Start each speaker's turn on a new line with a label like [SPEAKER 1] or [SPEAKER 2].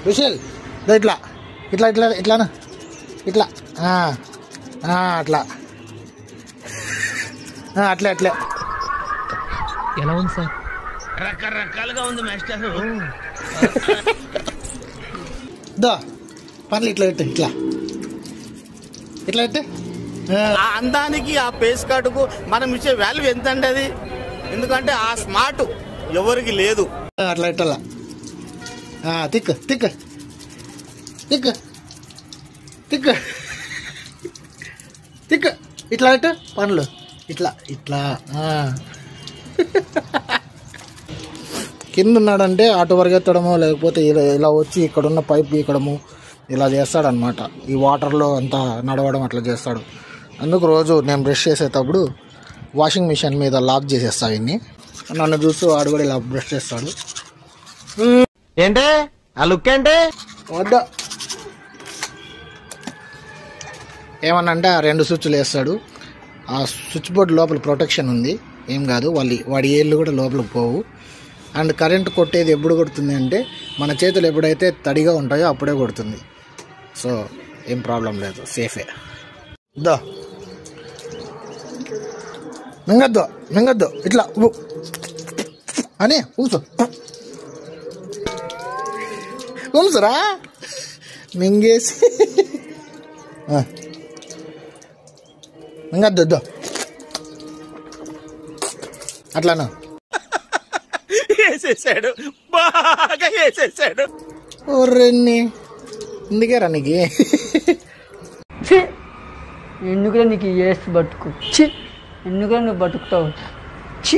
[SPEAKER 1] విషల్ ఇట్లా ఇట్లా ఇట్లా ఇట్లానా ఇట్లా అట్లా అట్లా అట్లా
[SPEAKER 2] ఎలా ఉంది సార్?
[SPEAKER 3] రకరకాలుగా ఉంది మాస్టర్.
[SPEAKER 1] దో పనులు ఇట్లా పెట్టు ఇట్లా ఇట్లా పెట్టు.
[SPEAKER 3] ఆ అందానికి ఆ పేస్ కార్డుకు మనం ఇచ్చే వాల్యూ ఎంత అండి అది? ఎందుకంటే ఆ స్మార్ట్ ఎవరికి లేదు.
[SPEAKER 1] అట్లా ఇట్లా తిక్కు తిక్కు తిక్కు తిక్కు తిక్కు ఇట్లా పెట్టు పనులు ఇట్లా ఇట్లా. కింద ఉన్నాడంటే అటు పరిగెత్తడమో లేకపోతే ఇలా వచ్చి ఇక్కడున్న పైప్ పీకడము ఇలా చేస్తాడనమాట. ఈ వాటర్లో అంతా నడవడం అట్లా చేస్తాడు. అందుకు రోజు నేను బ్రష్ చేసేటప్పుడు వాషింగ్ మిషన్ మీద లాక్ చేసేస్తాను ఇన్ని. నన్ను చూస్తూ వాడు కూడా ఇలా బ్రష్ చేస్తాడు.
[SPEAKER 2] ఏంటే ఆ లుక్ ఏంటి?
[SPEAKER 1] వద్దా ఏమన్నా అంటే ఆ 2 స్విచ్లు వేస్తాడు. ఆ స్విచ్ బోర్డు లోపల ప్రొటెక్షన్ ఉంది, ఏం కాదు. వాడి ఏళ్ళు కూడా లోపలికి పోవు. అండ్ కరెంట్ కొట్టేది ఎప్పుడు కొడుతుంది అంటే మన చేతులు ఎప్పుడైతే తడిగా ఉంటాయో అప్పుడే కొడుతుంది. సో ఏం ప్రాబ్లం లేదు, సేఫే. దో మింగద్దు మింగద్దు ఇట్లా అని ఉంచురా మింగేసి మింగద్దు అట్లానా
[SPEAKER 3] వేసేసాడు, బాగా వేసేసాడు.
[SPEAKER 1] ఓర్రెన్ని ఇందుకే రా నీకు
[SPEAKER 4] ఎందుకురా నీకు వేసి బతుకు ఎందుకురా నువ్వు బతుకుతావు చి